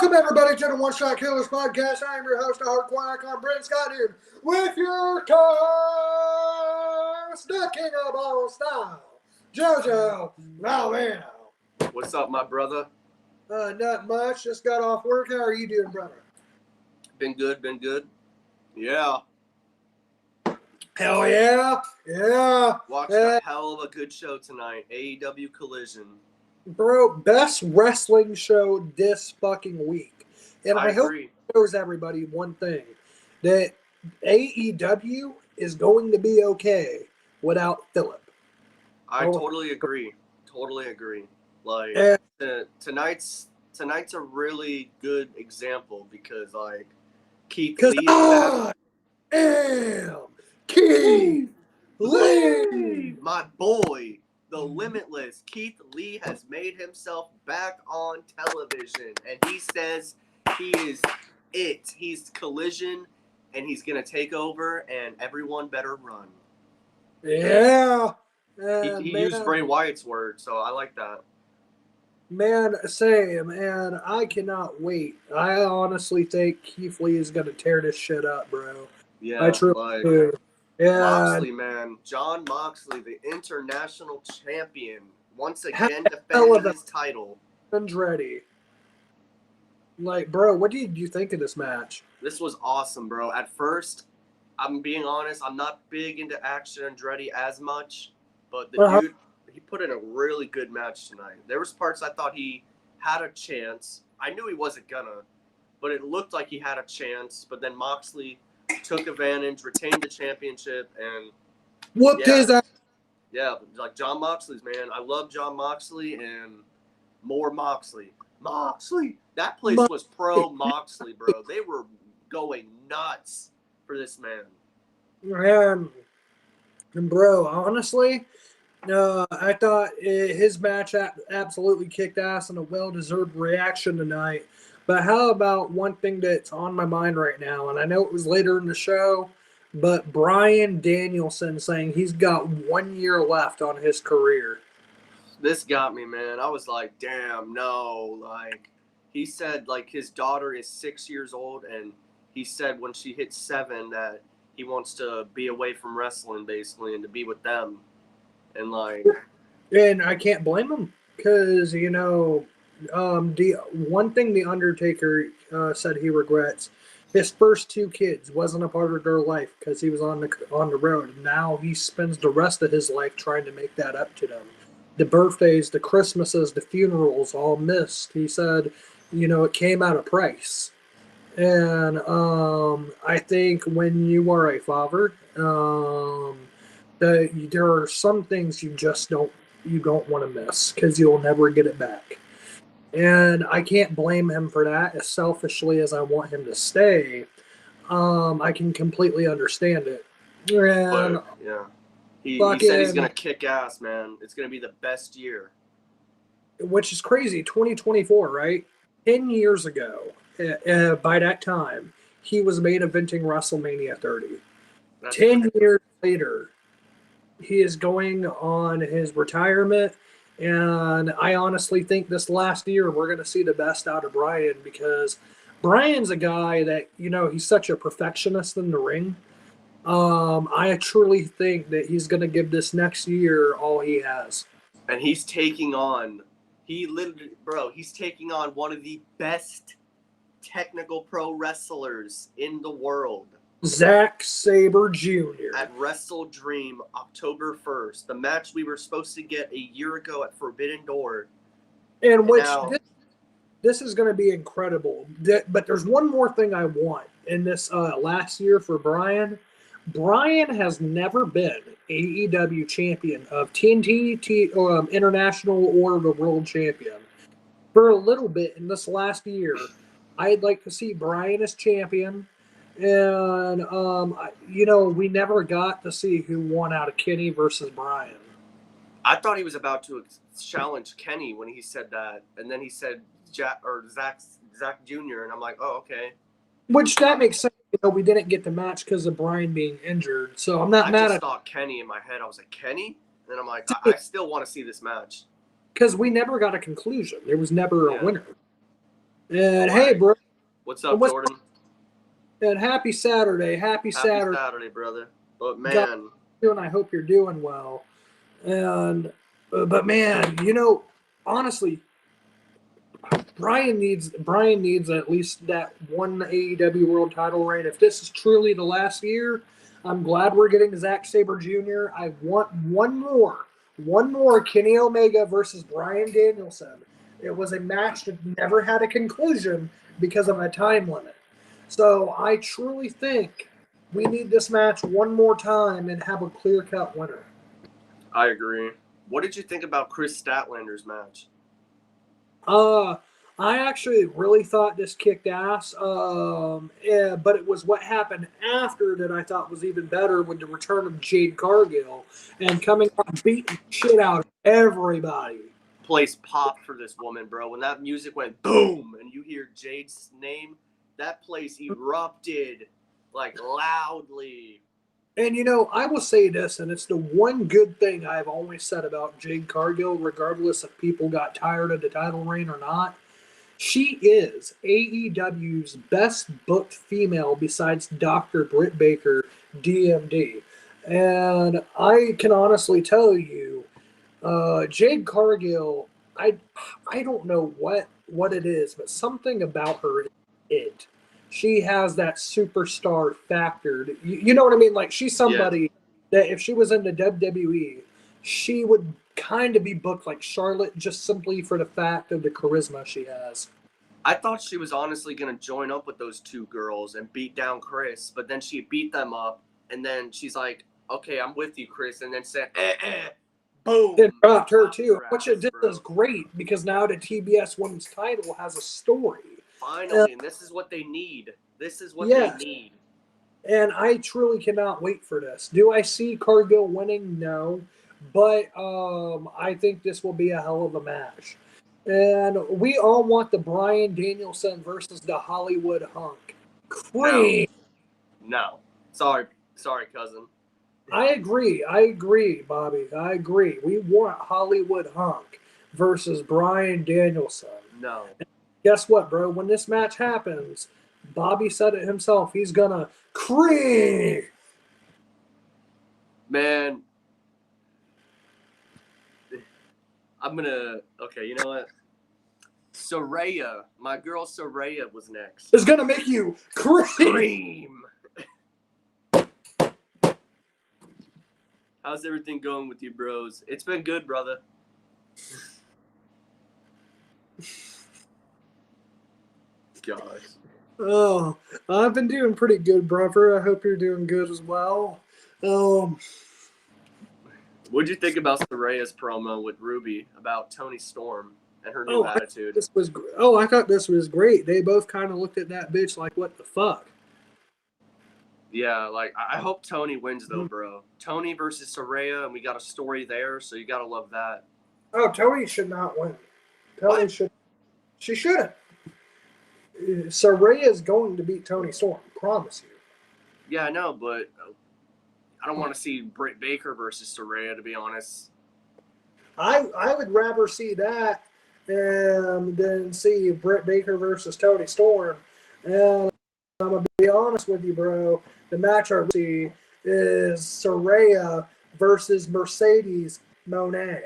Welcome, everybody, to the One Shot Killers podcast. I am your host, the hardcore icon, Brent Scott, here with your co-host, the king of all style, JoJo Malvino. What's up, my brother? Not much. Just got off work. How are you doing, brother? Been good. Yeah. Hell yeah. Yeah. Watched a hell of a good show tonight. AEW Collision. Bro, best wrestling show this fucking week. And I hope it shows everybody one thing, that AEW is going to be okay without Philip. I totally agree. Like, tonight's a really good example because, like, Keith Lee is Keith Lee! My boy, the Limitless. Keith Lee has made himself back on television, and he says he is it. He's Collision, and he's going to take over, and everyone better run. Yeah. He used Bray Wyatt's word, so I like that. Man, same, and I cannot wait. I honestly think Keith Lee is going to tear this shit up, bro. Yeah, I truly do. Yeah. Moxley, man. John Moxley, the international champion, once again defending his title. Andretti. Like, bro, what did you think of this match? This was awesome, bro. At first, I'm being honest, I'm not big into Action Andretti as much, but the dude, he put in a really good match tonight. There was parts I thought he had a chance. I knew he wasn't gonna, but it looked like he had a chance. But then Moxley took advantage, retained the championship, and whooped his ass. Yeah, like John Moxley's, man. I love John Moxley and more Moxley. That place was pro Moxley, bro. They were going nuts for this man. And bro, honestly, I thought his match absolutely kicked ass and a well-deserved reaction tonight. But how about one thing that's on my mind right now, and I know it was later in the show, but Bryan Danielson saying he's got 1 year left on his career. This got me, man. I was like, damn, no. Like, he said, like, his daughter is 6 years old, and he said when she hits 7 that he wants to be away from wrestling, basically, and to be with them. And, like... And I can't blame him, because, you know... the one thing the Undertaker said he regrets, his first 2 kids wasn't a part of their life because he was on the road. Now he spends the rest of his life trying to make that up to them. The birthdays, the Christmases, the funerals, all missed. He said, you know, it came at a price. And I think when you are a father, there are some things you just don't want to miss because you'll never get it back. And I can't blame him for that. As selfishly as I want him to stay, I can completely understand it. And yeah, he said he's gonna kick ass, man. It's gonna be the best year. Which is crazy. 2024, right? 10 years ago, by that time, he was main eventing WrestleMania 30. That's 10 years later, he is going on his retirement. And I honestly think this last year we're going to see the best out of Bryan because Bryan's a guy that, you know, he's such a perfectionist in the ring. I truly think that he's going to give this next year all he has. And he's taking on one of the best technical pro wrestlers in the world. Zack Sabre Jr. At Restream, October 1st. The match we were supposed to get a year ago at Forbidden Door. And this is going to be incredible. But there's one more thing I want in this last year for Bryan. Bryan has never been AEW champion of TNT, International, or the World Champion. For a little bit in this last year, I'd like to see Bryan as champion. And, you know, we never got to see who won out of Kenny versus Bryan. I thought he was about to challenge Kenny when he said that. And then he said Zach Jr. And I'm like, oh, okay. Which that makes sense. You know, we didn't get the match because of Bryan being injured. So I'm not mad at I just thought Kenny in my head. I was like, Kenny? And then I'm like, I still want to see this match. Because we never got a conclusion. There was never a winner. And All hey, right. bro. What's up, Jordan? And happy Saturday. Happy Saturday. Happy Saturday, brother. But God, man, and I hope you're doing well. And but man, honestly, Brian needs at least that one AEW World Title reign. If this is truly the last year, I'm glad we're getting Zack Sabre Jr. I want one more Kenny Omega versus Brian Danielson. It was a match that never had a conclusion because of a time limit. So I truly think we need this match one more time and have a clear-cut winner. I agree. What did you think about Chris Statlander's match? I actually really thought this kicked ass. But it was what happened after that I thought was even better with the return of Jade Cargill and coming out beating shit out of everybody. Place popped for this woman, bro. When that music went boom and you hear Jade's name, that place erupted like loudly. And I will say this, and it's the one good thing I've always said about Jade Cargill, regardless if people got tired of the title reign or not. She is AEW's best booked female besides Dr. Britt Baker, DMD. And I can honestly tell you, Jade Cargill, I don't know what it is, but something about her is it. She has that superstar factor. You know what I mean? Like she's somebody that if she was in the WWE, she would kind of be booked like Charlotte just simply for the fact of the charisma she has. I thought she was honestly going to join up with those two girls and beat down Chris, but then she beat them up, and then she's like, okay, I'm with you, Chris, and then said, boom. It dropped her too, which it did bro. is great because now the TBS Women's title has a story. Finally, and this is what they need. This is what they need. And I truly cannot wait for this. Do I see Cargill winning? No. But I think this will be a hell of a match. And we all want the Brian Danielson versus the Hollywood Hunk. Cream. No. Sorry, cousin. I agree, Bobby. I agree. We want Hollywood Hunk versus Brian Danielson. No. And guess what, bro? When this match happens, Bobby said it himself. He's gonna cream. Man, I'm gonna. Okay, you know what? Saraya, my girl Saraya was next. It's gonna make you cream. How's everything going with you, bros? It's been good, brother. Gosh. Oh, I've been doing pretty good, brother. I hope you're doing good as well. What'd you think about Saraya's promo with Ruby about Toni Storm and her new attitude? I thought this was great. They both kind of looked at that bitch like, what the fuck? Yeah, like, I hope Toni wins, though, bro. Toni versus Saraya, and we got a story there, so you got to love that. Oh, Toni should not win. Toni should. She shouldn't. Saraya is going to beat Toni Storm. Promise you. Yeah, I know, but I don't want to see Britt Baker versus Saraya, to be honest. I would rather see that than see Britt Baker versus Toni Storm. And I'm going to be honest with you, bro. The match I see is Saraya versus Mercedes Moné.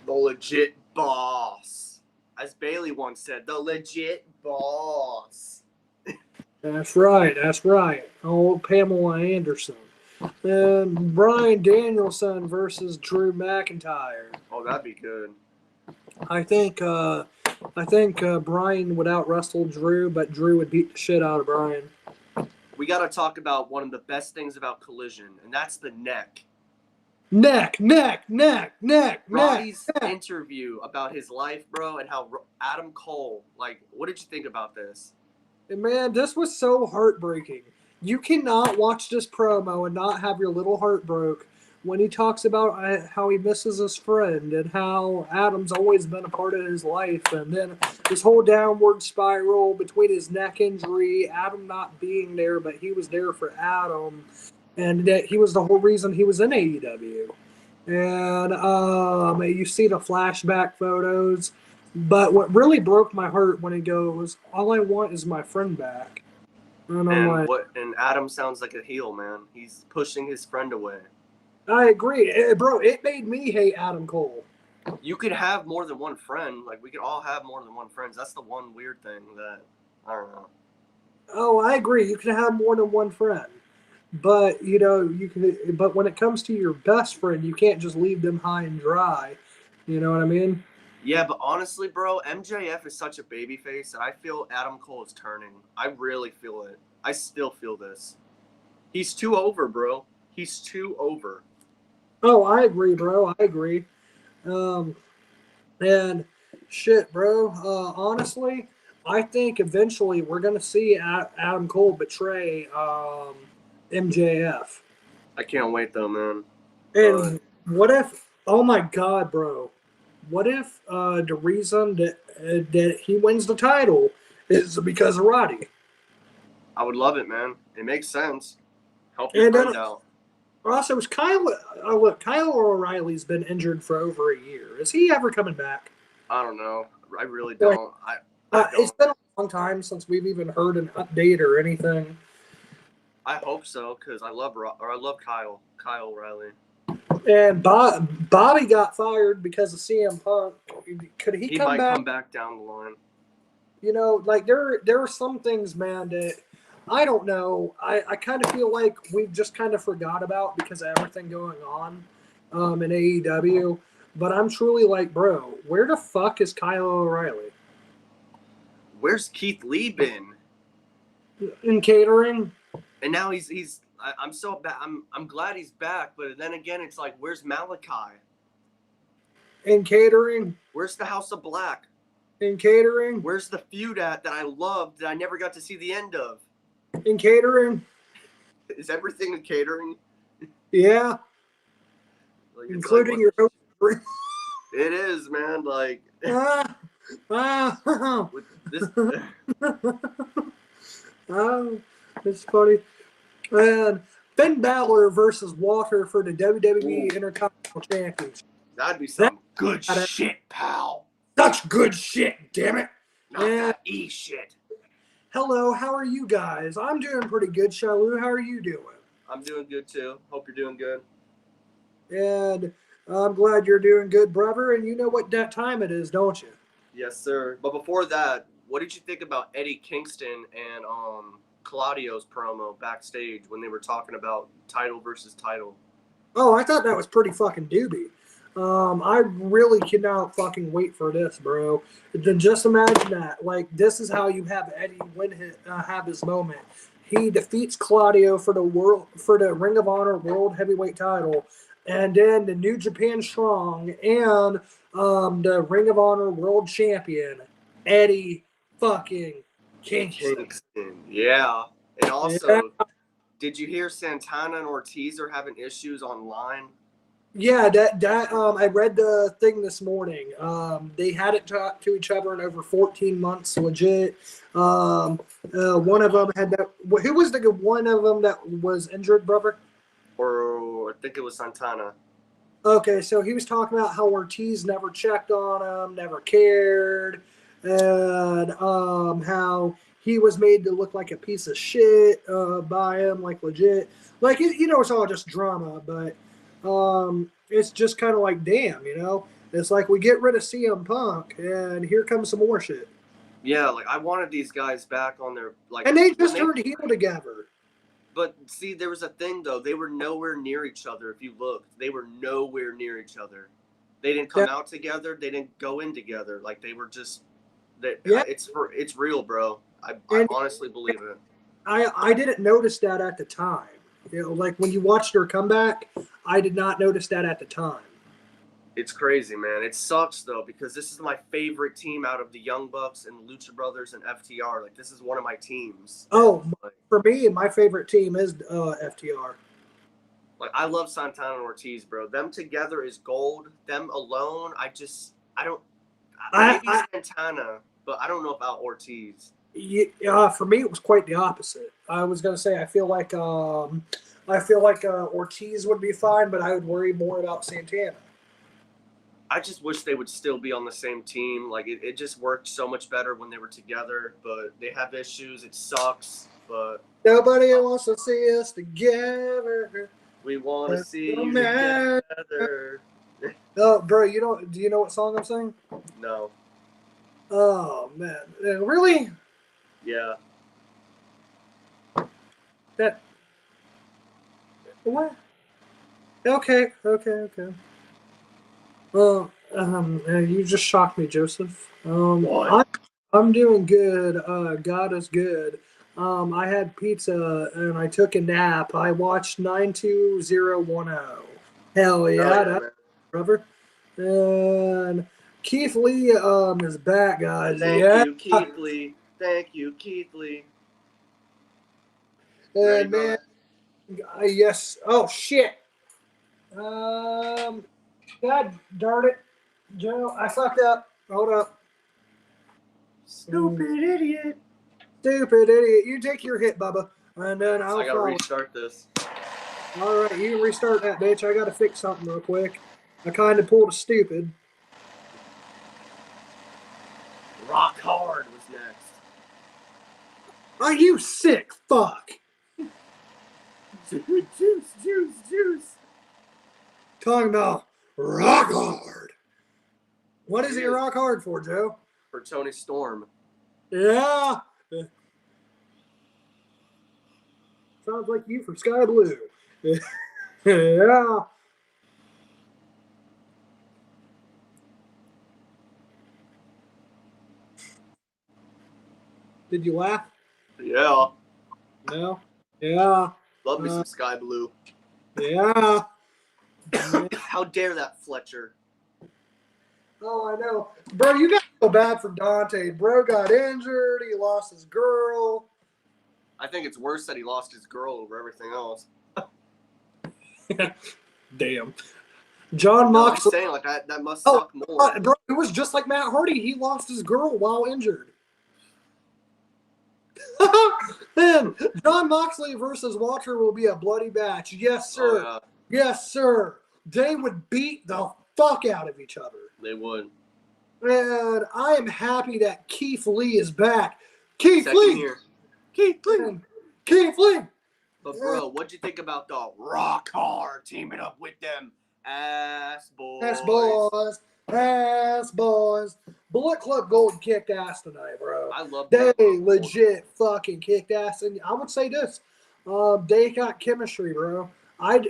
The legit boss. As Bailey once said, the legit boss. That's right. Oh, Pamela Anderson. And Brian Danielson versus Drew McIntyre. Oh, that'd be good. I think Brian would out-wrestle Drew, but Drew would beat the shit out of Brian. We got to talk about one of the best things about Collision, and that's the neck. Neck. Roddy's interview about his life, bro, and how Adam Cole, like, what did you think about this? Man, this was so heartbreaking. You cannot watch this promo and not have your little heart broke when he talks about how he misses his friend and how Adam's always been a part of his life. And then this whole downward spiral between his neck injury, Adam not being there, but he was there for Adam. And that he was the whole reason he was in AEW. And you see the flashback photos. But what really broke my heart when he goes, "All I want is my friend back," and I'm like, And Adam sounds like a heel, man. He's pushing his friend away. I agree, bro. It made me hate Adam Cole. You could have more than one friend. Like we could all have more than one friend. That's the one weird thing that I don't know. Oh, I agree. You can have more than one friend, but you know you can. But when it comes to your best friend, you can't just leave them high and dry. You know what I mean? Yeah, but honestly, bro, MJF is such a babyface, and I feel Adam Cole is turning. I really feel it. I still feel this. He's too over, bro. He's too over. Oh, I agree, bro. I agree. Um, and shit, bro. Honestly, I think eventually we're gonna see Adam Cole betray MJF. I can't wait though, man. And what if? Oh my god, bro! What if the reason that he wins the title is because of Roddy? I would love it, man. It makes sense. Help your And friend out. also, is Kyle? Look, Kyle O'Reilly's been injured for over a year. Is he ever coming back? I don't know. I really don't. I don't. It's been a long time since we've even heard an update or anything. I hope so because I love Kyle O'Reilly. And Bobby got fired because of CM Punk. Could he come might back? come back down the line. You know, like there are some things, man, that I don't know. I kind of feel like we've just kind of forgot about because of everything going on in AEW. But I'm truly like, bro, where the fuck is Kyle O'Reilly? Where's Keith Lee been? In catering. And now I'm so bad. I'm glad he's back, but then again, it's like, where's Malachi? In catering. Where's the House of Black? In catering. Where's the feud that I loved that I never got to see the end of? In catering. Is everything in catering? Yeah. Like, including your own. It is, man. Like with this. Oh, it's funny. And Finn Balor versus Walter for the WWE Intercontinental Championship. That'd be some good shit, pal. Such good shit, damn it. Not that E shit. Hello, how are you guys? I'm doing pretty good, Shalu. How are you doing? I'm doing good too. Hope you're doing good. And I'm glad you're doing good, brother. And you know what that time it is, don't you? Yes, sir. But before that, what did you think about Eddie Kingston and Claudio's promo backstage when they were talking about title versus title? Oh, I thought that was pretty fucking doobie. I really cannot fucking wait for this, bro. Then just imagine that. Like, this is how you have Eddie have his moment. He defeats Claudio for the Ring of Honor World Heavyweight Title, and then the New Japan Strong and the Ring of Honor World Champion Eddie fucking Kingston. Yeah, and also, did you hear Santana and Ortiz are having issues online? Yeah, that I read the thing this morning. They hadn't talked to each other in over 14 months, legit. One of them had that. Who was the one of them that was injured, brother? Or I think it was Santana. Okay, so he was talking about how Ortiz never checked on him, never cared, and how he was made to look like a piece of shit by him, like legit. Like, you know, it's all just drama, but it's just kind of like, damn, you know? It's like we get rid of CM Punk, and here comes some more shit. Yeah, like, I wanted these guys back on their, like... And they just turned heel together. But, see, there was a thing, though. They were nowhere near each other, if you looked. They were nowhere near each other. They didn't come out together. They didn't go in together. Like, they were just... It's real, bro. I honestly believe it. I didn't notice that at the time. You know, like, when you watched her come back, I did not notice that at the time. It's crazy, man. It sucks, though, because this is my favorite team out of the Young Bucks and Lucha Brothers and FTR. Like, this is one of my teams. Oh, for me, my favorite team is FTR. Like, I love Santana and Ortiz, bro. Them together is gold. Them alone, I don't... Maybe Santana, but I don't know about Ortiz. For me, it was quite the opposite. I was going to say, I feel like Ortiz would be fine, but I would worry more about Santana. I just wish they would still be on the same team. Like, it just worked so much better when they were together, but they have issues. It sucks, but nobody wants to see us together. we want to see you Man. together. Oh, bro, do you know what song I'm singing? No. Oh, man. Really? Yeah. That. What? Okay. Well, you just shocked me, Joseph. What? I'm doing good. God is good. I had pizza and I took a nap. I watched 92010. Hell yeah, man. that's brother. And Keith Lee is back, guys. Thank you, Keith Lee. Thank you, Keith Lee. And man, yes. Oh shit. God darn it, Joe. I fucked up. Hold up. Stupid idiot. Stupid idiot. You take your hit, Bubba. And then I gotta restart this. All right, you can restart that, bitch. I gotta fix something real quick. I kind of pulled a stupid. Rock Hard was next. Are you sick? Fuck. Juice. Talking about rock hard. What is he rock hard for, Joe? For Tony Storm. Yeah. Sounds like you from Sky Blue. Yeah. Did you laugh? Yeah. No. Yeah. Love me some Sky Blue. Yeah. How dare that Fletcher? Oh, I know. Bro, you got to feel bad for Dante. Bro got injured. He lost his girl. I think it's worse that he lost his girl over everything else. Damn. John Moxley. I'm saying, like, that must suck more. Bro, it was just like Matt Hardy. He lost his girl while injured. Man, John Moxley versus Walter will be a bloody match. Yes, sir. Oh, yeah. Yes, sir. They would beat the fuck out of each other. They would. And I am happy that Keith Lee is back. Keith Lee! Keith Lee! But, bro, what'd you think about the Rock Hard teaming up with them ass boys? Ass boys. Bullet Club Gold kicked ass tonight, bro. I love They that. legit fucking kicked ass. And I would say this. They got chemistry, bro.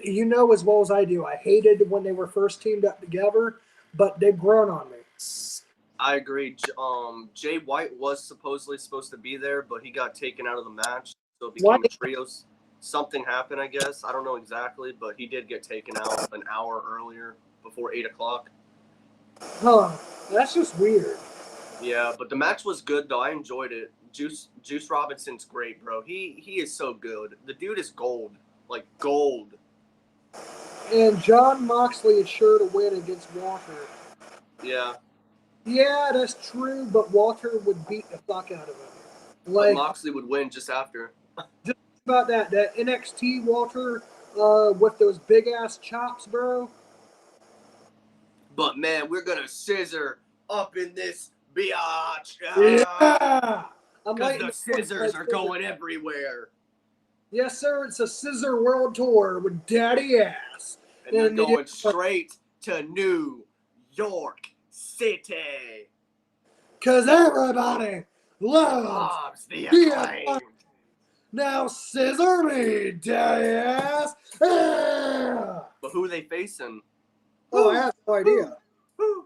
You know as well as I do. I hated when they were first teamed up together, but they've grown on me. I agree. Jay White was supposed to be there, but he got taken out of the match, so it became a trios. Something happened, I guess. I don't know exactly, but he did get taken out an hour earlier, before 8 o'clock. Huh. That's just weird. Yeah, but the match was good, though. I enjoyed it. Juice Robinson's great, bro. He is so good. The dude is gold. Like, gold. And John Moxley is sure to win against Walter. Yeah. Yeah, that's true, but Walter would beat the fuck out of him. Like, but Moxley would win just after. Just about that NXT Walter with those big ass chops, bro. But man, we're gonna scissor up in this biatch. Yeah, because the scissors are going everywhere. Yes, sir. It's a Scissor World Tour with Daddy Ass, and they're going straight to New York City. Cause everybody loves the acclaim. Now scissor me, Daddy Ass. But who are they facing? Oh, I have no idea. Who?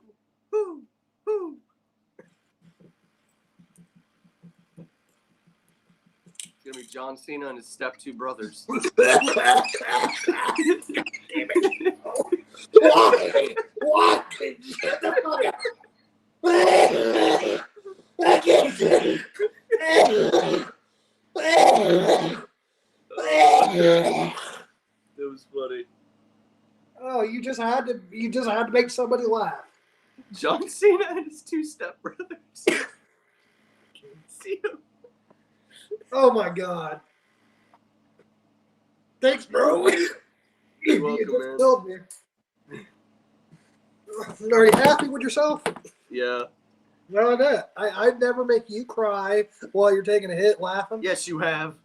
It's gonna be John Cena and his step two brothers. Why? Get the fuck out. I can't see. It was funny. Oh, you just had to make somebody laugh. John Cena and his two stepbrothers. See him. Oh my god. Thanks, bro. You're welcome, man. Killed me. Are you happy with yourself? Yeah. No, I bet. I'd never make you cry while you're taking a hit laughing. Yes, you have.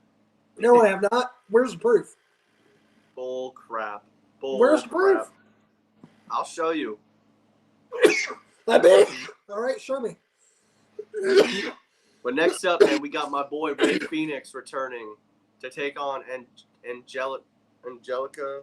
No, I have not. Where's the proof? Bull crap. Where's the proof? I'll show you. I bet. All right, show me. But next up, man, we got my boy Ray Phoenix returning to take on Angelico,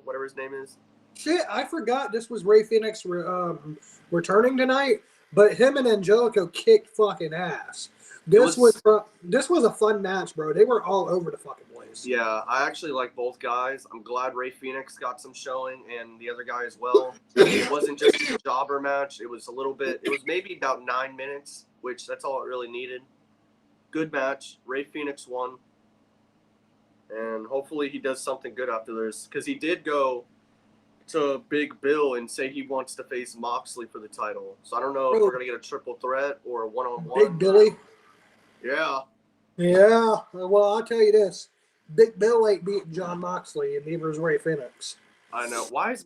whatever his name is. Shit, I forgot this was Ray Phoenix returning tonight, but him and Angelico kicked fucking ass. This was a fun match, bro. They were all over the fucking place. Yeah, I actually like both guys. I'm glad Ray Phoenix got some showing and the other guy as well. It wasn't just a jobber match. It was maybe about 9 minutes, which that's all it really needed. Good match. Ray Phoenix won. And hopefully he does something good after this. Because he did go to Big Bill and say he wants to face Moxley for the title. So I don't know if we're going to get a triple threat or a one-on-one. Big Billy? Yeah. Yeah. Well, I'll tell you this. Big Bill ain't beating John Moxley, and neither is Ray Phoenix. I know. Why is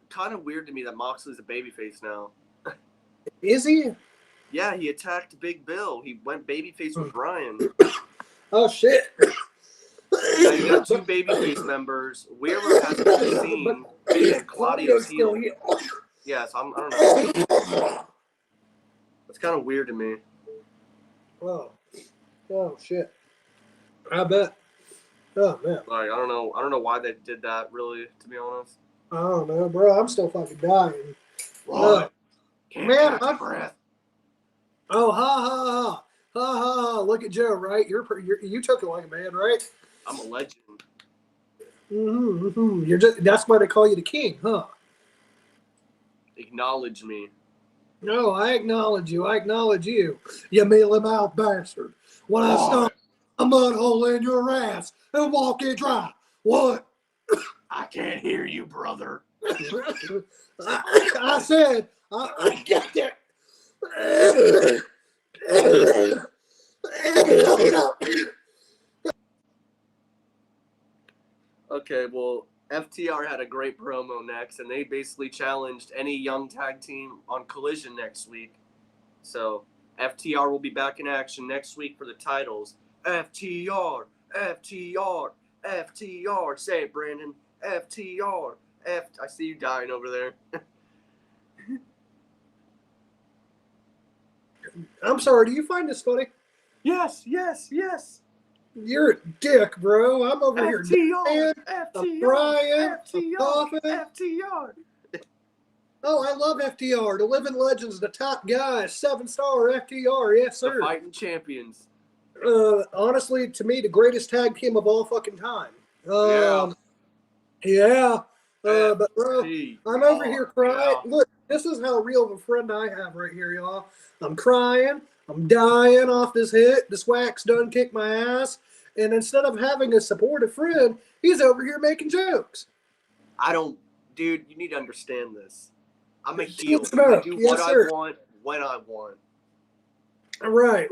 kind of weird to me that Moxley's a babyface now. Is he? Yeah, he attacked Big Bill. He went babyface with Brian. Oh, shit. Now you got two babyface members. Wheeler hasn't been seen. And Claudio's heel. Yeah, so I don't know. It's kind of weird to me. Oh, shit. I bet. Oh, man. Like, I don't know why they did that, really, to be honest. I don't know, bro. I'm still fucking dying. What? Man, breath. Oh, ha. Look at Joe, right? You took it like a man, right? I'm a legend. Mm-hmm. That's why they call you the king, huh? Acknowledge me. No, I acknowledge you. I acknowledge you. You mealy-mouthed bastard. When I stomp a mud hole in your ass and walk it dry. What? I can't hear you, brother. I said, I get that. Okay, well, FTR had a great promo next, and they basically challenged any young tag team on Collision next week. So, FTR will be back in action next week for the titles. FTR. Say it, Brandon. FTR. I see you dying over there. I'm sorry, do you find this funny? Yes. You're a dick, bro. I'm over here. FTR. I'm Brian. FTR. Oh, I love FTR. The Living Legends, the top guy, 7-star FTR. Yes, sir. The fighting champions. Honestly, to me, the greatest tag team of all fucking time. Yeah. But, bro, I'm over here crying. Yeah. Look, this is how real of a friend I have right here, y'all. I'm crying. I'm dying off this hit. This wax done kicked my ass. And instead of having a supportive friend, he's over here making jokes. Dude, you need to understand this. I'm a heel. I do what I want when I want. Right.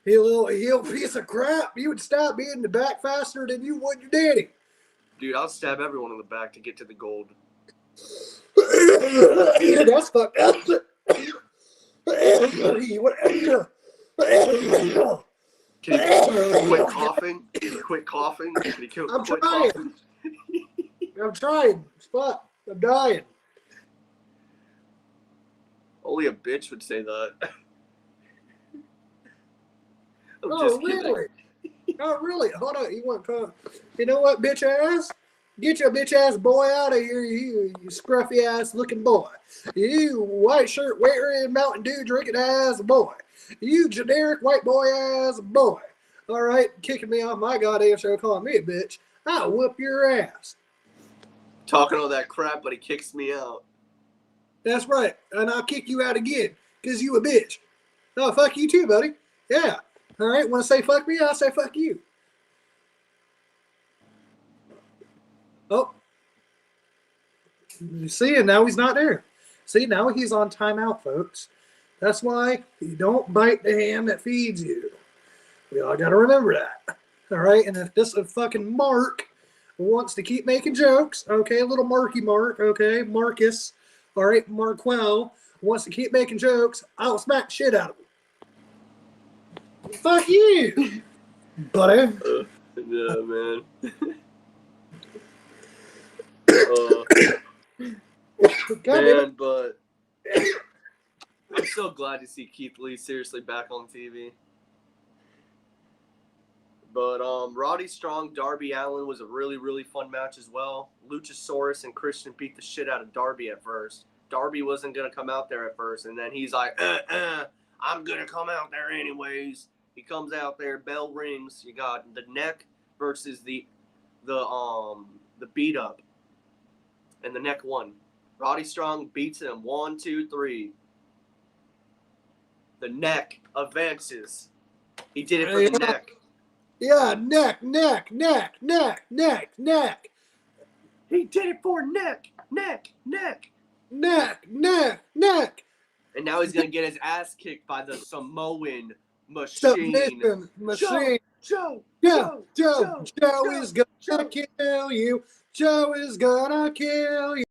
You little heel piece of crap. You would stop being in the back faster than you would your daddy. Dude, I'll stab everyone in the back to get to the gold. That's fucked up. Can you quit coughing? Quit coughing? Can you I'm trying. I'm trying. Fuck. I'm dying. Only a bitch would say that. Really? Oh, really? Hold on. You want to? You know what, bitch ass? Get your bitch ass boy out of here, you scruffy ass looking boy. You white shirt wearing Mountain Dew drinking ass boy. You generic white boy ass boy. All right, kicking me off my goddamn show, calling me a bitch. I'll whoop your ass. Talking all that crap, but he kicks me out. That's right, and I'll kick you out again because you a bitch. Oh, fuck you too, buddy. Yeah. All right, want to say fuck me? I'll say fuck you. Oh. You see, and now he's not there. See, now he's on timeout, folks. That's why you don't bite the hand that feeds you. We all got to remember that. All right, and if this fucking Mark wants to keep making jokes, okay, little Marky Mark, okay, Marcus, all right, Marquell wants to keep making jokes, I'll smack shit out of him. Fuck you, buddy. Yeah, man. Man, but I'm so glad to see Keith Lee seriously back on TV. But Roddy Strong, Darby Allin was a really, really fun match as well. Luchasaurus and Christian beat the shit out of Darby at first. Darby wasn't going to come out there at first, and then he's like, I'm going to come out there anyways. He comes out there, bell rings. You got the neck versus the beat up. And the neck won. Roddy Strong beats him. 1, 2, 3. The neck advances. He did it for the neck. Yeah, neck. He did it for neck. And now he's going to get his ass kicked by the Samoan machine. Joe is gonna kill you. Joe is gonna kill you.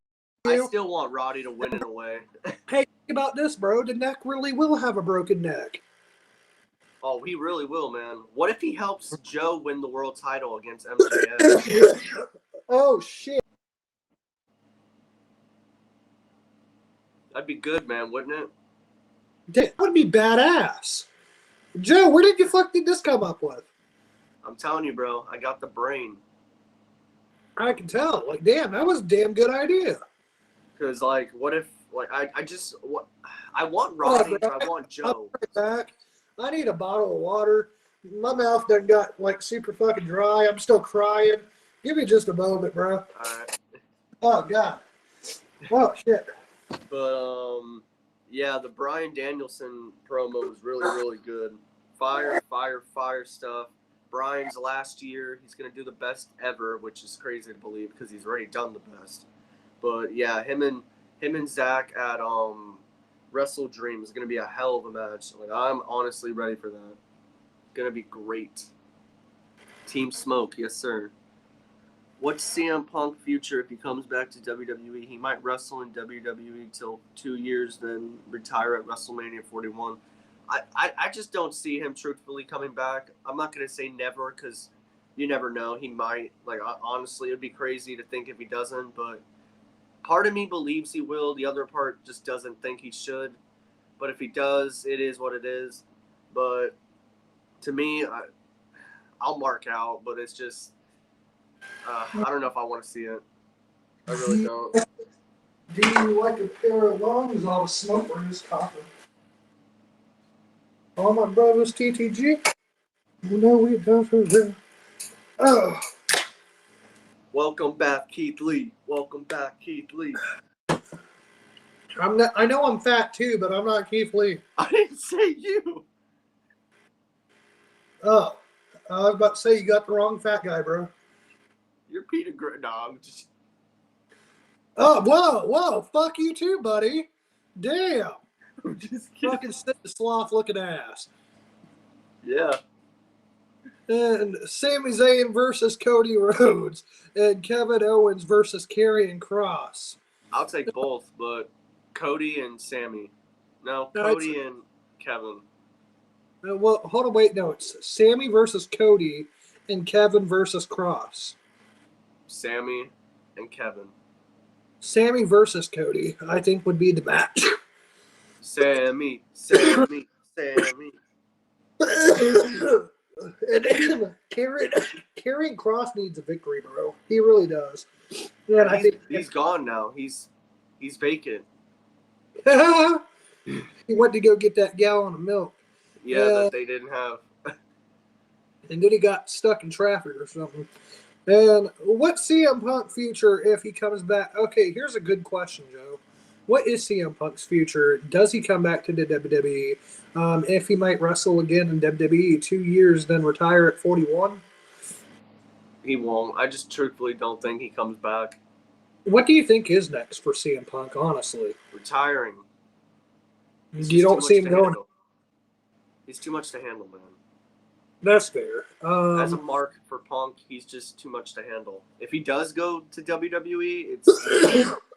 I still want Roddy to win in a way. Hey, think about this, bro. The neck really will have a broken neck. Oh, he really will, man. What if he helps Joe win the world title against MJF? Oh, shit. That'd be good, man, wouldn't it? That would be badass. Joe, where did you fuck did this come up with? I'm telling you, bro. I got the brain. I can tell. Like, damn, that was a damn good idea. Because, like, what if, like, I want Roddy, I want Joe. I'll bring it back. I need a bottle of water. My mouth done got, like, super fucking dry. I'm still crying. Give me just a moment, bro. All right. Oh, God. Oh, shit. But, yeah, the Bryan Danielson promo was really, really good. Fire stuff. Bryan's last year. He's going to do the best ever, which is crazy to believe because he's already done the best. But, yeah, him and Zach at Wrestle Dream is going to be a hell of a match. Like, I'm honestly ready for that. Going to be great. Team Smoke, yes, sir. What's CM Punk future if he comes back to WWE? He might wrestle in WWE till 2 years, then retire at WrestleMania 41. I just don't see him truthfully coming back. I'm not going to say never because you never know. He might. Like, honestly, it would be crazy to think if he doesn't, but part of me believes he will. The other part just doesn't think he should. But if he does, it is what it is. But to me, I'll mark out, but it's just, I don't know if I want to see it. I really don't. Do you like a pair of lungs? All the smoke from his coffin. All my brothers, TTG. You know we don't. Oh. Welcome back, Keith Lee. Welcome back, Keith Lee. I'm not. I know I'm fat too, but I'm not Keith Lee. I didn't say you. Oh, I was about to say you got the wrong fat guy, bro. You're Peter I'm just. Oh, whoa, fuck you too, buddy. Damn. I'm just kidding. Fucking sloth looking ass. Yeah. And Sami Zayn versus Cody Rhodes, and Kevin Owens versus Karrion Kross. I'll take both, but Cody and Sammy. No, Cody and Kevin. Well, hold on, wait, no, it's Sammy versus Cody and Kevin versus Kross. Sammy and Kevin. Sammy versus Cody, I think, would be the match. Sammy. And Karrion Kross needs a victory, bro. He really does. Yeah, I think he's gone now. He's vacant. He went to go get that gallon of milk. Yeah, that they didn't have. And then he got stuck in traffic or something. And what's CM Punk future if he comes back? Okay, here's a good question, Joe. What is CM Punk's future? Does he come back to the WWE? If he might wrestle again in WWE 2 years, then retire at 41? He won't. I just truthfully don't think he comes back. What do you think is next for CM Punk, honestly? Retiring. You don't see him going. He's too much to handle, man. That's fair. As a mark for Punk, he's just too much to handle. If he does go to WWE, it's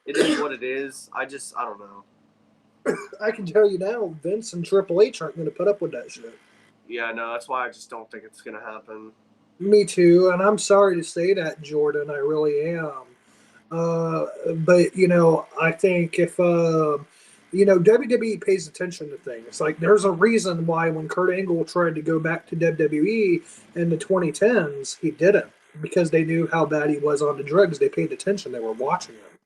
it is what it is. I don't know. I can tell you now, Vince and Triple H aren't going to put up with that shit. Yeah, no, that's why I just don't think it's gonna happen. Me too, and I'm sorry to say that, Jordan. I really am. But I think if WWE pays attention to things, like there's a reason why when Kurt Angle tried to go back to WWE in the 2010s, he didn't because they knew how bad he was on the drugs. They paid attention. They were watching him.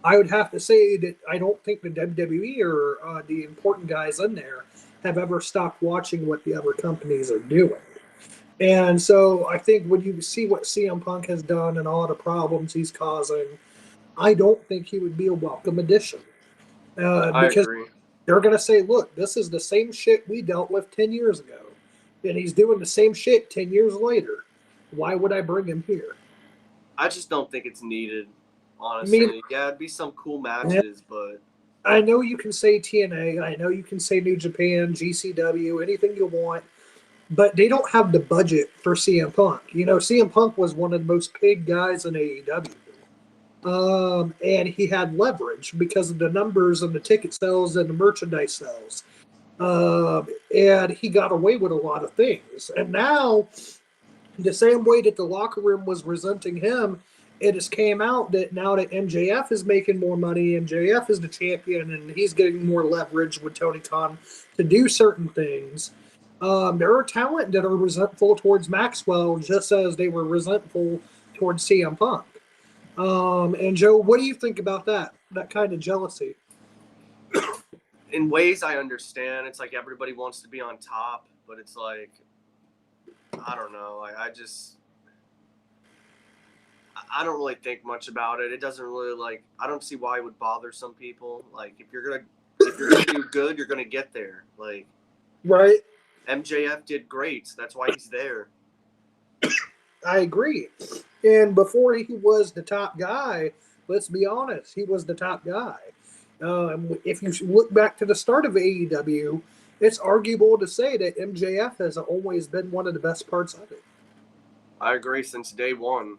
I would have to say that I don't think the WWE or the important guys in there have ever stopped watching what the other companies are doing. And so I think when you see what CM Punk has done and all the problems he's causing, I don't think he would be a welcome addition. I Because agree. they're going to say, look, this is the same shit we dealt with 10 years ago. And he's doing the same shit 10 years later. Why would I bring him here? I just don't think it's needed, honestly. I mean, yeah, it'd be some cool matches, but I know you can say TNA. I know you can say New Japan, GCW, anything you want. But they don't have the budget for CM Punk. CM Punk was one of the most paid guys in AEW. And he had leverage because of the numbers and the ticket sales and the merchandise sales. And he got away with a lot of things. And now, the same way that the locker room was resenting him, it has came out that now that MJF is making more money, MJF is the champion, and he's getting more leverage with Tony Khan to do certain things. There are talent that are resentful towards Maxwell just as they were resentful towards CM Punk. And Joe, what do you think about that kind of jealousy? in ways I understand. It's like everybody wants to be on top, but it's like, I don't know. I don't really think much about it. It doesn't really I don't see why it would bother some people. Like if you're gonna do good, you're gonna get there. Like Right. MJF did great. So that's why he's there. I agree. And before he was the top guy, let's be honest, he was the top guy. If you look back to the start of AEW, it's arguable to say that MJF has always been one of the best parts of it. I agree since day one.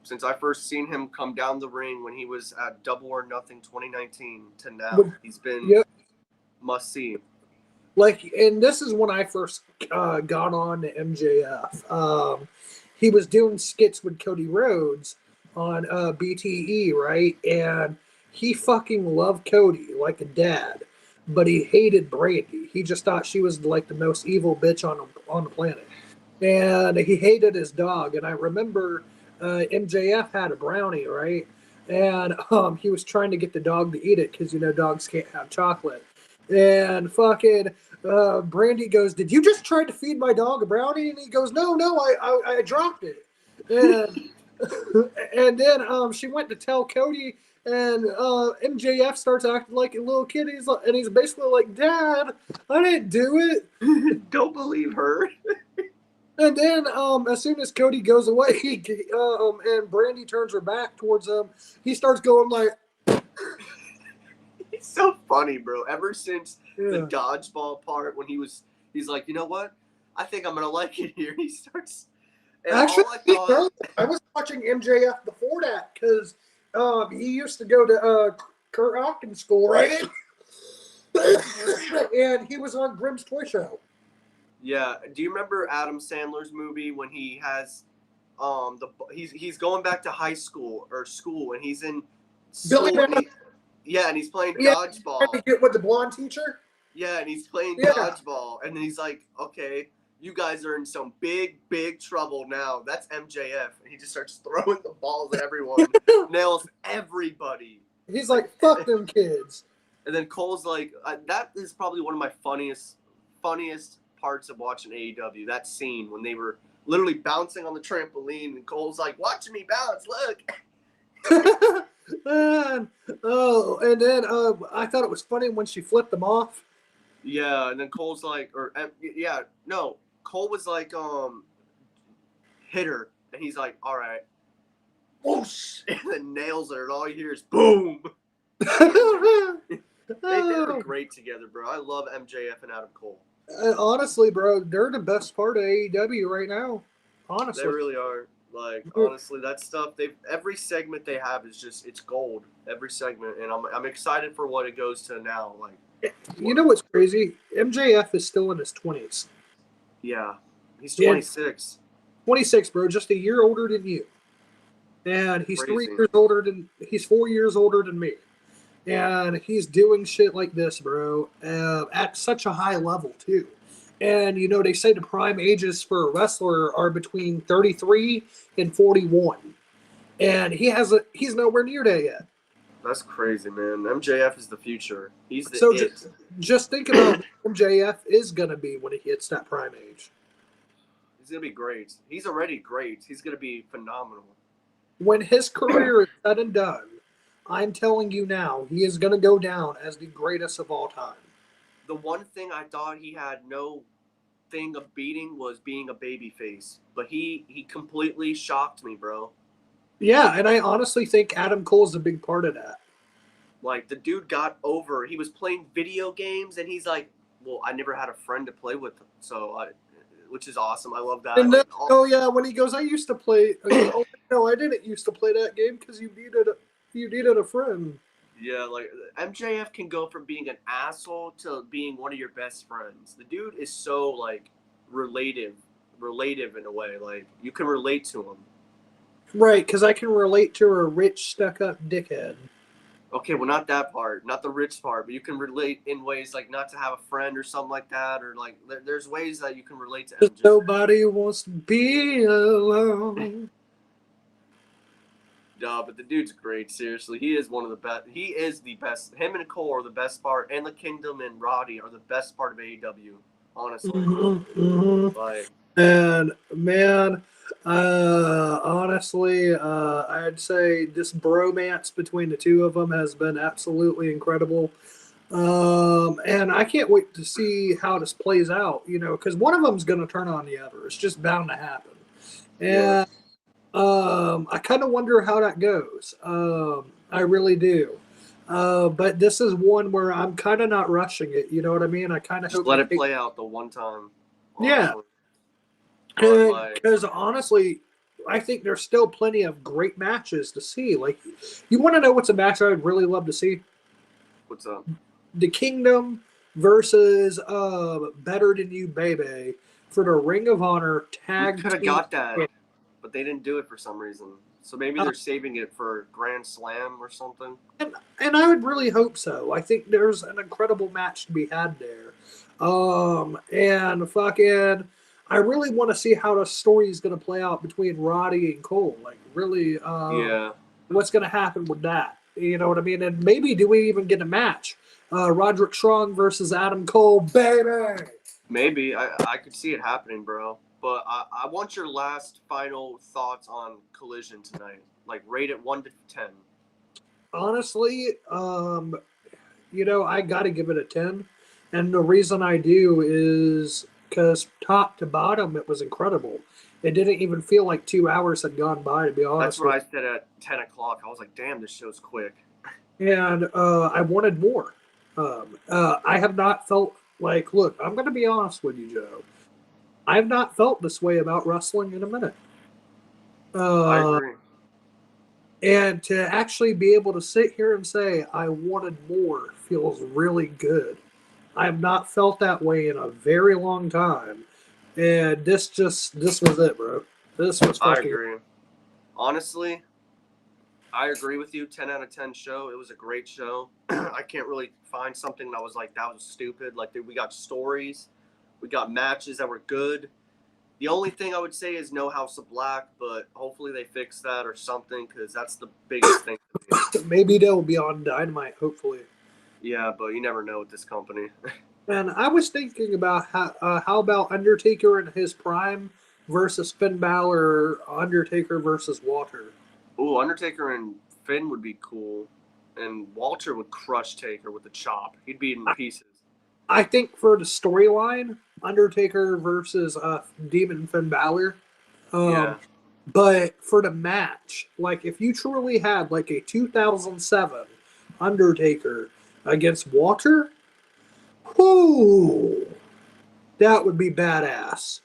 Since I first seen him come down the ring when he was at Double or Nothing 2019 to now, he's been must see. And this is when I first got on to MJF. He was doing skits with Cody Rhodes on BTE, right? And he fucking loved Cody like a dad, but he hated Brandy. He just thought she was like the most evil bitch on the planet. And he hated his dog. And I remember MJF had a brownie, right? And he was trying to get the dog to eat it because, dogs can't have chocolate. And fucking Brandy goes, "Did you just try to feed my dog a brownie?" And he goes, No, I dropped it. And and then she went to tell Cody, and MJF starts acting like a little kid. He's basically like, "Dad, I didn't do it." Don't believe her. And then as soon as Cody goes away, and Brandy turns her back towards him, he starts going like. It's so funny, bro. Ever since the dodgeball part when he's like, you know what? I think I'm gonna like it here. He starts. Actually, I was watching MJF before that because he used to go to Kurt Hawkins' school, right? And he was on Grimm's Toy Show. Yeah. Do you remember Adam Sandler's movie when he has he's going back to high school or school and he's in school and he's playing dodgeball. To get with the blonde teacher? Yeah, and he's playing dodgeball. And then he's like, okay, you guys are in some big, big trouble now. That's MJF. And he just starts throwing the balls at everyone. Nails everybody. He's like, fuck them kids. And then Cole's like, that is probably one of my funniest parts of watching AEW. That scene when they were literally bouncing on the trampoline. And Cole's like, watching me bounce, look. And then I thought it was funny when she flipped them off. Yeah, and then Cole's like, Cole was like, hit her, and he's like, all right, whoosh, and then nails her, and all you hear is boom. They're great together, bro. I love MJF and Adam Cole. Honestly, bro, they're the best part of AEW right now. Honestly, they really are. Like, honestly, that stuff, every segment they have is just, it's gold. Every segment. And I'm excited for what it goes to now. Like, You know what's crazy? MJF is still in his 20s. yeah. He's Yeah. 26. 26, bro, just a year older than you. And he's Crazy. he's 4 years older than me. And he's doing shit like this, bro, at such a high level, too. And, you know, they say the prime ages for a wrestler are between 33 and 41. And he's nowhere near that yet. That's crazy, man. MJF is the future. He's the So it. just think about what MJF is going to be when he hits that prime age. He's going to be great. He's already great. He's going to be phenomenal. When his career is said and done, I'm telling you now, he is going to go down as the greatest of all time. The one thing I thought he had no thing of beating was being a babyface. But he completely shocked me, bro. Yeah, and I honestly think Adam Cole's a big part of that. Like, the dude got over. He was playing video games, and he's like, well, I never had a friend to play with, which is awesome. I love that. And then, oh yeah, when he goes, I used to play. Oh no, I didn't used to play that game because you needed a friend. Yeah, like MJF can go from being an asshole to being one of your best friends. The dude is so like relative in a way. Like you can relate to him. Right, because I can relate to a rich, stuck-up dickhead. Okay, well, not that part, not the rich part, but you can relate in ways like not to have a friend or something like that, or like there's ways that you can relate to MJF. Nobody wants to be alone. No, but the dude's great. Seriously, he is one of the best. He is the best. Him and Cole are the best part, and the Kingdom and Roddy are the best part of AEW. Honestly, like, and man, honestly, I'd say this bromance between the two of them has been absolutely incredible. And I can't wait to see how this plays out. You know, because one of them's going to turn on the other. It's just bound to happen. And yeah. I kind of wonder how that goes. I really do. But this is one where I'm kind of not rushing it. You know what I mean? I kind of hope let it play out the one time. Honestly. Yeah, because honestly, I think there's still plenty of great matches to see. Like, you want to know what's a match I would really love to see? What's up? The Kingdom versus Better Than You, Baby, for the Ring of Honor tag. We could have got that, but they didn't do it for some reason. So maybe they're saving it for Grand Slam or something. And I would really hope so. I think there's an incredible match to be had there. And fucking, I really want to see how the story is going to play out between Roddy and Cole. Like, really, what's going to happen with that? You know what I mean? And maybe do we even get a match? Roderick Strong versus Adam Cole, baby! Maybe. I could see it happening, bro. But I want your last final thoughts on Collision tonight. Like, rate it 1 to 10. Honestly, you know, I got to give it a 10. And the reason I do is because top to bottom, it was incredible. It didn't even feel like 2 hours had gone by, to be honest. That's what I said at 10 o'clock. I was like, damn, this show's quick. And I wanted more. I have not felt like, look, I'm going to be honest with you, Joe. I have not felt this way about wrestling in a minute. I agree. And to actually be able to sit here and say I wanted more feels really good. I have not felt that way in a very long time. And this was it, bro. This was fucking... I agree. Honestly, I agree with you. 10 out of 10 show. It was a great show. I can't really find something that was like, that was stupid. Like, we got stories. We got matches that were good. The only thing I would say is no House of Black, but hopefully they fix that or something, because that's the biggest thing to me. Maybe they'll be on Dynamite, hopefully. Yeah, but you never know with this company. And I was thinking about how about Undertaker in his prime versus Finn Balor, Undertaker versus Walter. Ooh, Undertaker and Finn would be cool. And Walter would crush Taker with a chop. He'd be in pieces. I think for the storyline, Undertaker versus Demon Finn Balor. Yeah. But for the match, like if you truly had like a 2007 Undertaker against Walter, whoo, that would be badass.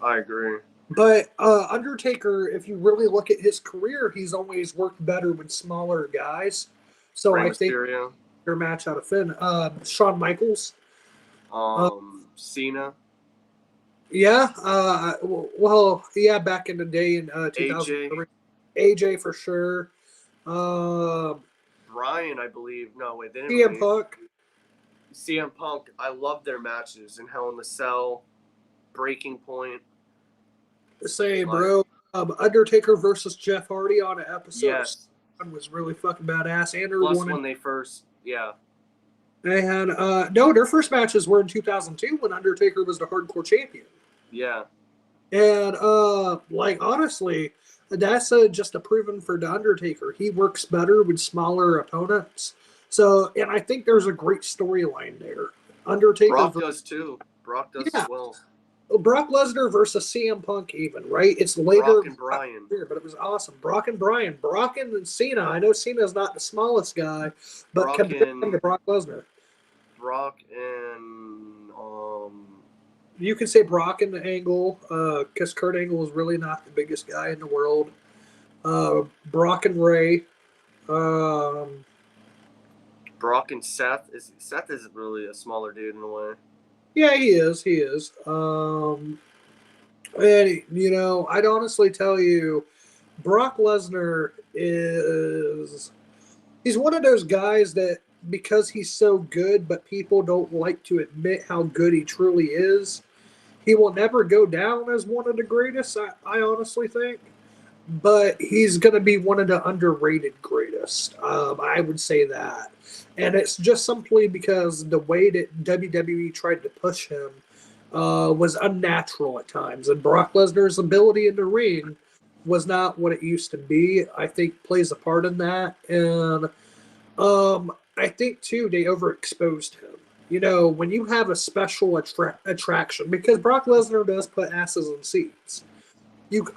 I agree. But Undertaker, if you really look at his career, he's always worked better with smaller guys. So Rey I think Mysterio, their match out of Finn, Shawn Michaels, Cena, yeah, well, yeah, back in the day in AJ, 2003, AJ for sure. Bryan, I believe. No, wait, they didn't CM really. Punk. CM Punk, I love their matches in Hell in the Cell, Breaking Point. Say, bro, Undertaker versus Jeff Hardy on an episode Yes. was really fucking badass. And Plus when they first, yeah. They had no, their first matches were in 2002 when Undertaker was the hardcore champion. Yeah. And like honestly, that's just a proven for the Undertaker. He works better with smaller opponents. So, and I think there's a great storyline there. Undertaker Brock does too. Brock does as well. Brock Lesnar versus CM Punk, even, right? It's later. Brock and Bryan. But it was awesome. Brock and Bryan. Brock and Cena. I know Cena's not the smallest guy, but Brock compared to Brock Lesnar. Brock and you can say Brock and the Angle, because Kurt Angle is really not the biggest guy in the world. Brock and Ray. Brock and Seth. Seth isn't really a smaller dude in a way. Yeah, he is. He is. And you know, I'd honestly tell you, Brock Lesnar he's one of those guys that because he's so good, but people don't like to admit how good he truly is, he will never go down as one of the greatest, I honestly think. But he's going to be one of the underrated greatest. I would say that. And it's just simply because the way that WWE tried to push him was unnatural at times. And Brock Lesnar's ability in the ring was not what it used to be. I think plays a part in that. And I think, too, they overexposed him. You know, when you have a special attraction, because Brock Lesnar does put asses in seats,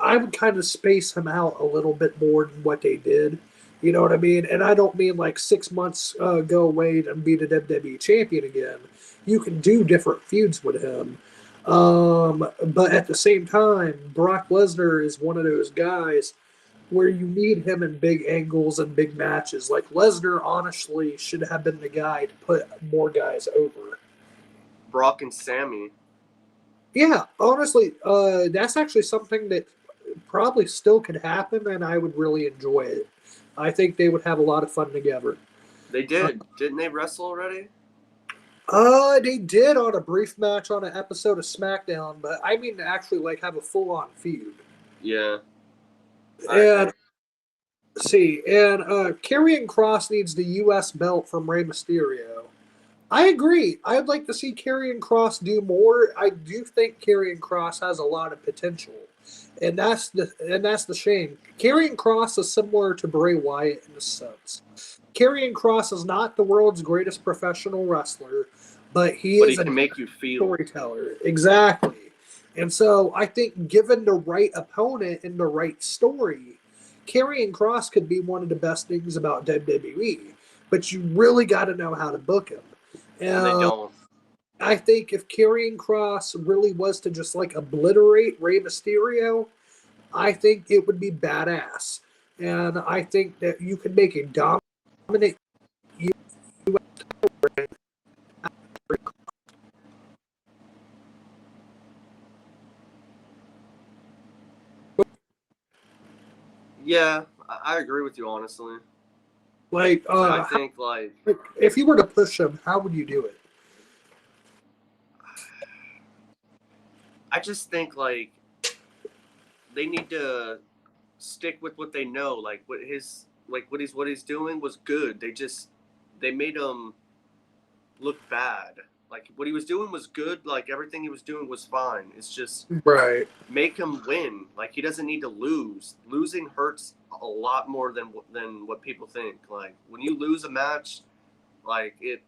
I would kind of space him out a little bit more than what they did. You know what I mean? And I don't mean like 6 months go away and be the WWE champion again. You can do different feuds with him. But at the same time, Brock Lesnar is one of those guys where you need him in big angles and big matches. Like Lesnar, honestly, should have been the guy to put more guys over. Brock and Sammy. Yeah, honestly, that's actually something that probably still could happen, and I would really enjoy it. I think they would have a lot of fun together. They did. Didn't they wrestle already? They did on a brief match on an episode of SmackDown, but I mean to actually like have a full-on feud. Yeah. And Karrion Kross needs the U.S. belt from Rey Mysterio. I agree. I'd like to see Karrion Kross do more. I do think Karrion Kross has a lot of potential, and that's the shame. Karrion Kross is similar to Bray Wyatt in a sense. Karrion Kross is not the world's greatest professional wrestler, but he can make you feel storyteller. Exactly. And so I think given the right opponent and the right story, Karrion Kross could be one of the best things about WWE. But you really got to know how to book him. And they don't. I think if Karrion Kross really was to just like obliterate Rey Mysterio, I think it would be badass. And I think that you could make a dominant U.S. title. Yeah, I agree with you, honestly. Like, I think, like, if you were to push him, how would you do it? I just think, like, they need to stick with what they know. Like, what he's doing was good. They made him look bad. Like, what he was doing was good. Like, everything he was doing was fine. It's just right. Make him win. Like, he doesn't need to lose. Losing hurts a lot more than what people think. Like, when you lose a match, like it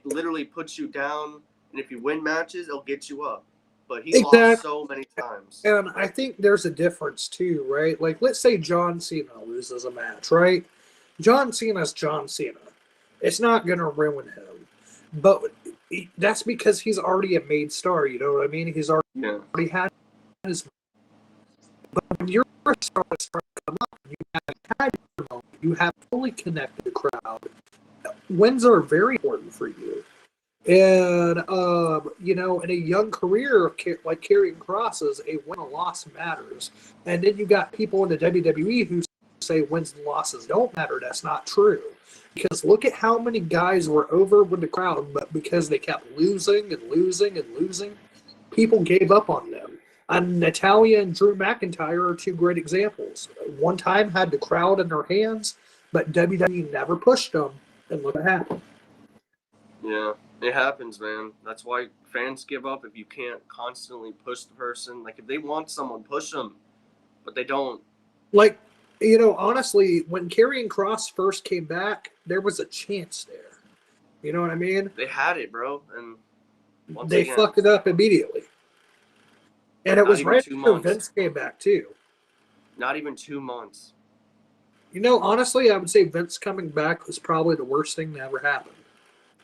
literally puts you down. And if you win matches, it'll get you up. But he lost so many times. And I think there's a difference too, right? Like, let's say John Cena loses a match, right? John Cena's John Cena. It's not going to ruin him. But that's because he's already a made star, you know what I mean? He's already had his But when you're a star that's starting to come up, you have had your moment, you have fully connected the crowd. Wins are very important for you. And, in a young career like Karrion Kross's, a win or loss matters. And then you got people in the WWE who say wins and losses don't matter. That's not true. Because look at how many guys were over with the crowd, but because they kept losing and losing and losing, people gave up on them. And Natalya and Drew McIntyre are two great examples. One time had the crowd in their hands, but WWE never pushed them. And look what happened. Yeah. It happens, man. That's why fans give up if you can't constantly push the person. Like, if they want someone, push them. But they don't. Like, honestly, when Karrion Kross first came back, there was a chance there. You know what I mean? They had it, bro. And they fucked it up immediately. And it was right after Vince came back, too. Not even 2 months. Honestly, I would say Vince coming back was probably the worst thing that ever happened.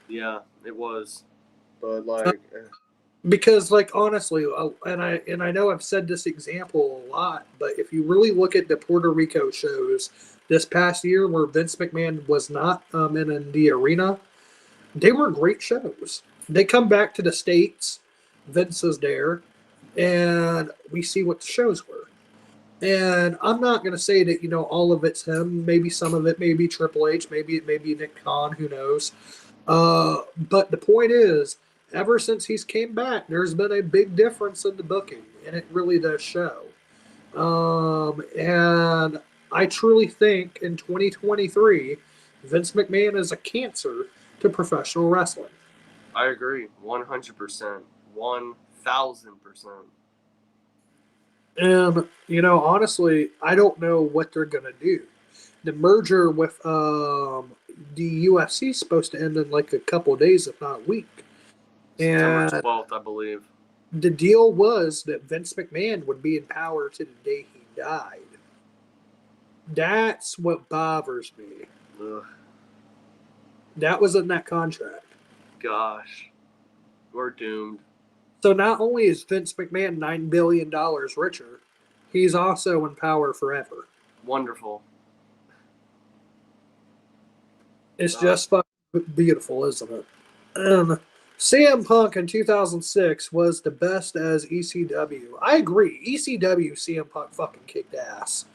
Yeah, it was. But, because, honestly, and I know I've said this example a lot, but if you really look at the Puerto Rico shows this past year where Vince McMahon was not in the arena, they were great shows. They come back to the States, Vince is there, and we see what the shows were. And I'm not going to say that, all of it's him. Maybe some of it may be Triple H. Maybe it may be Nick Khan. Who knows? But the point is, ever since he's came back, there's been a big difference in the booking, and it really does show. And I truly think in 2023, Vince McMahon is a cancer to professional wrestling. I agree, 100%, 1,000%. And, honestly, I don't know what they're going to do. The merger with the UFC is supposed to end in a couple of days, if not a week. September 12th, I believe. The deal was that Vince McMahon would be in power to the day he died. That's what bothers me. Ugh. That was in that contract. Gosh. We're doomed. So not only is Vince McMahon $9 billion richer, he's also in power forever. Wonderful. It's just fucking beautiful, isn't it? CM Punk in 2006 was the best as ECW. I agree. ECW CM Punk fucking kicked ass.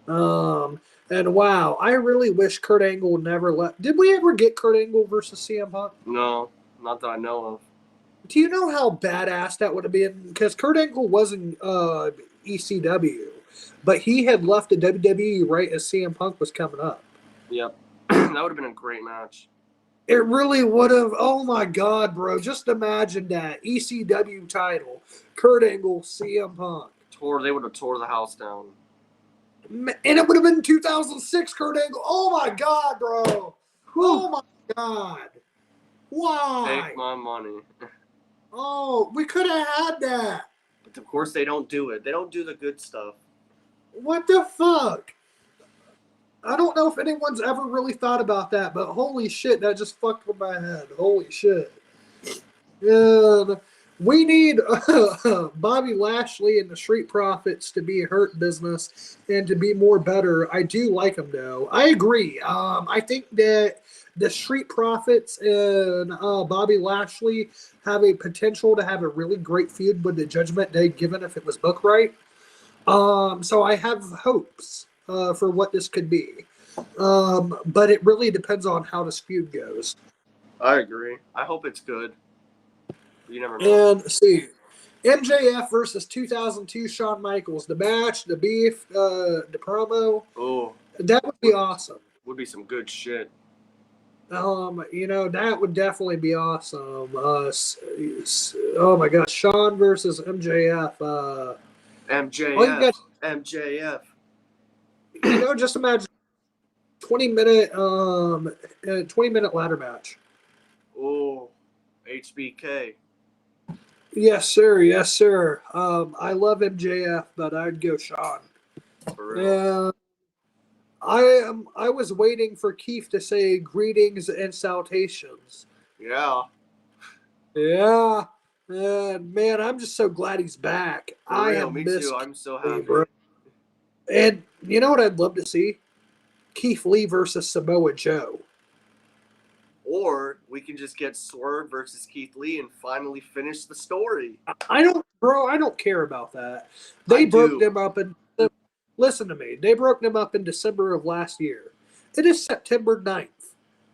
And wow, I really wish Kurt Angle never left. Did we ever get Kurt Angle versus CM Punk? No, not that I know of. Do you know how badass that would have been? Because Kurt Angle wasn't ECW, but he had left the WWE right as CM Punk was coming up. Yep. That would have been a great match. It really would have. Oh my God, bro. Just imagine that. ECW title. Kurt Angle, CM Punk. They would have tore the house down. And it would have been 2006 Kurt Angle. Oh my God, bro. Oh my God. Why? Take my money. Oh, we could have had that. But of course they don't do it. They don't do the good stuff. What the fuck? I don't know if anyone's ever really thought about that, but holy shit, that just fucked with my head. Holy shit. And we need Bobby Lashley and the Street Profits to be a hurt business and to be more better. I do like them, though. I agree. I think that the Street Profits and Bobby Lashley have a potential to have a really great feud with the Judgment Day, given if it was booked right. So I have hopes for what this could be. But it really depends on how this feud goes. I agree. I hope it's good. You never know. And see, MJF versus 2002 Shawn Michaels. The match, the beef, the promo. Oh, that would be awesome. Would be some good shit. That would definitely be awesome. Oh my gosh, Shawn versus MJF. MJF. Just imagine 20-minute ladder match. Oh, HBK. Yes, sir. Yes, sir. I love MJF, but I'd go Shawn. For real. I was waiting for Keith to say greetings and salutations. Yeah. Yeah. Man, I'm just so glad he's back. For real, me too. I'm so happy. Bro. And you know what I'd love to see? Keith Lee versus Samoa Joe. Or we can just get Swerve versus Keith Lee and finally finish the story. I don't care about that. I They broke do. them up in. Listen to me. They broke them up in December of last year. It is September 9th.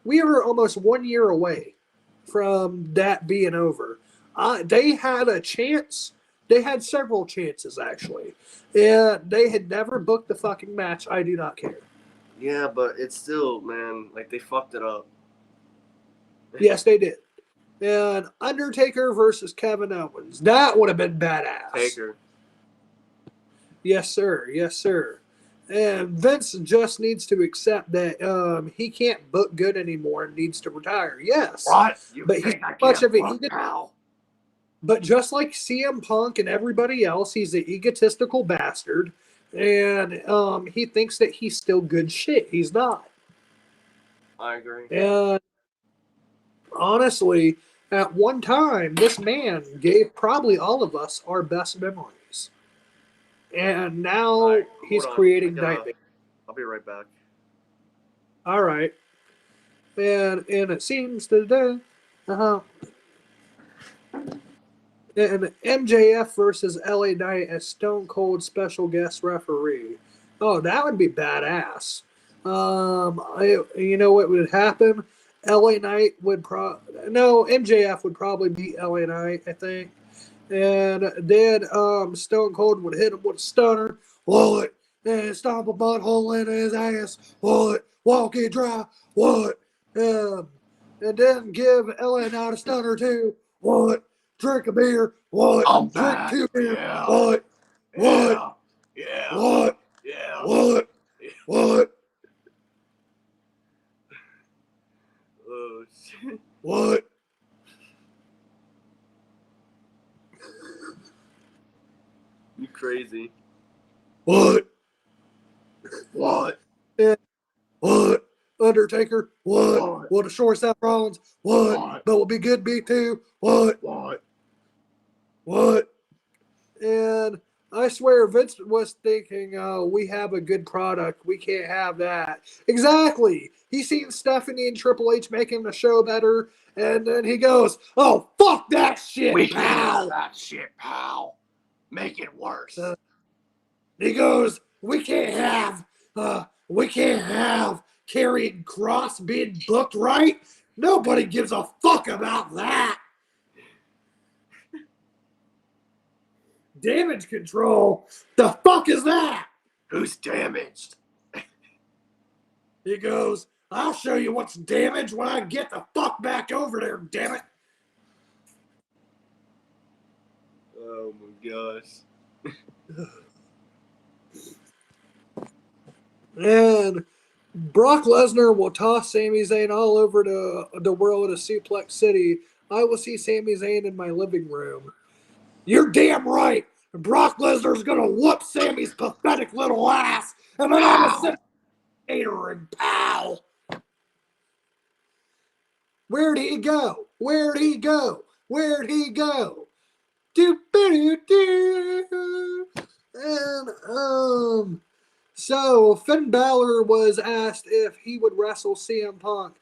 We are almost 1 year away from that being over. They had a chance. They had several chances, actually. And they had never booked the fucking match. I do not care. Yeah, but it's still, man, like they fucked it up. Yes, they did. And Undertaker versus Kevin Owens. That would have been badass. Taker. Yes, sir. Yes, sir. And Vince just needs to accept that he can't book good anymore and needs to retire. Yes. What? You But think he's I much can't of it. book now? But just like CM Punk and everybody else, he's an egotistical bastard. And he thinks that he's still good shit. He's not. I agree. And honestly, at one time, this man gave probably all of us our best memories. And now Right, he's hold on. creating nightmares. I'll be right back. All right. And it seems today, and MJF versus LA Knight as Stone Cold special guest referee. Oh, that would be badass. You know what would happen? LA Knight would MJF would probably beat LA Knight, I think. And then Stone Cold would hit him with a stunner, what? And stomp a butthole in his ass, what? Walk it dry, what? And then give LA Knight a stunner too, what? Drink a beer, what? I'm Drink back. 2 beers, Yeah. what? What? Yeah. What? Yeah. What? What? Oh shit. What? You crazy. What? What? What? Undertaker? What? What? Will destroy Seth Rollins? What? But will be good B2? What? What? What? And I swear Vince was thinking, we have a good product. We can't have that. Exactly. He's seen Stephanie and Triple H making the show better. And then he goes, oh, fuck that shit, We pal. can't have that shit, pal. Make it worse. He goes, we can't have Karrion Cross being booked right. Nobody gives a fuck about that. Damage control? The fuck is that? Who's damaged? He goes, I'll show you what's damaged when I get the fuck back over there, damn it. Oh my gosh. And Brock Lesnar will toss Sami Zayn all over the world at Suplex City. I will see Sami Zayn in my living room. You're damn right. Brock Lesnar's gonna whoop Sammy's pathetic little ass, and then I'm gonna sit catering, pal. Where'd he go? Where'd he go? Where'd he go? Do do do. And so Finn Balor was asked if he would wrestle CM Punk,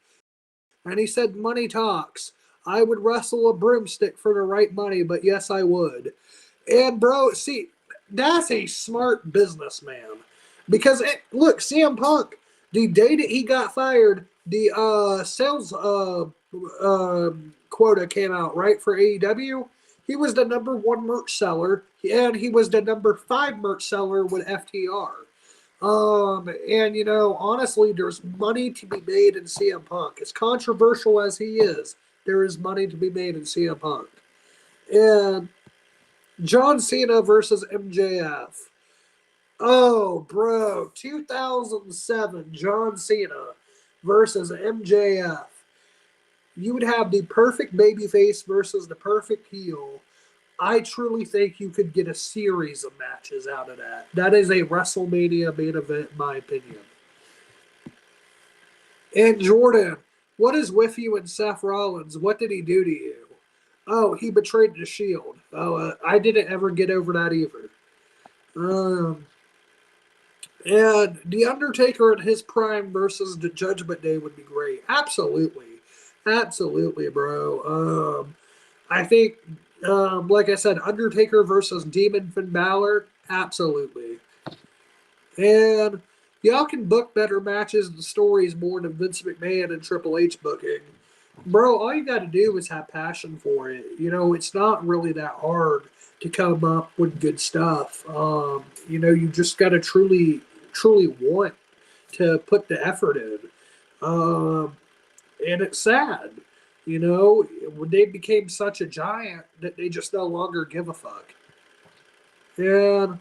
and he said, "Money talks. I would wrestle a broomstick for the right money, but yes, I would." And bro, see, that's a smart businessman. Because look, CM Punk, the day that he got fired, the sales quota came out, right, for AEW. He was the #1 merch seller, and he was the #5 merch seller with FTR. And you know, honestly, there's money to be made in CM Punk. As controversial as he is, there is money to be made in CM Punk. And John Cena versus MJF. Oh, bro. 2007 John Cena versus MJF. You would have the perfect babyface versus the perfect heel. I truly think you could get a series of matches out of that. That is a WrestleMania main event, in my opinion. And Jordan, what is with you and Seth Rollins? What did he do to you? Oh, he betrayed the Shield. Oh, I didn't ever get over that either. And The Undertaker in his prime versus the Judgment Day would be great. Absolutely. Absolutely, bro. I think, like I said, Undertaker versus Demon Finn Balor. Absolutely. And y'all can book better matches and stories more than Vince McMahon and Triple H booking. Bro, all you got to do is have passion for it. You know, it's not really that hard to come up with good stuff. You know, you just got to truly want to put the effort in. Um, and it's sad, you know, when they became such a giant that they just no longer give a fuck. And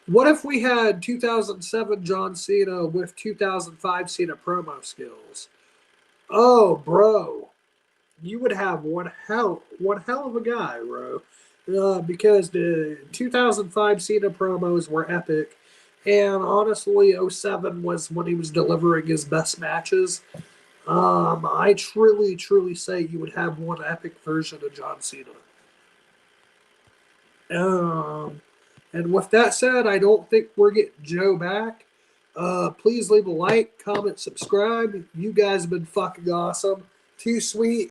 what if we had 2007 John Cena with 2005 Cena promo skills? Oh, bro, you would have one hell of a guy, bro. Because the 2005 Cena promos were epic, and honestly, '07 was when he was delivering his best matches. I truly say you would have one epic version of John Cena. Um, and with that said, I don't think we're getting Joe back. Please leave a like, comment, subscribe. You guys have been fucking awesome. Too sweet.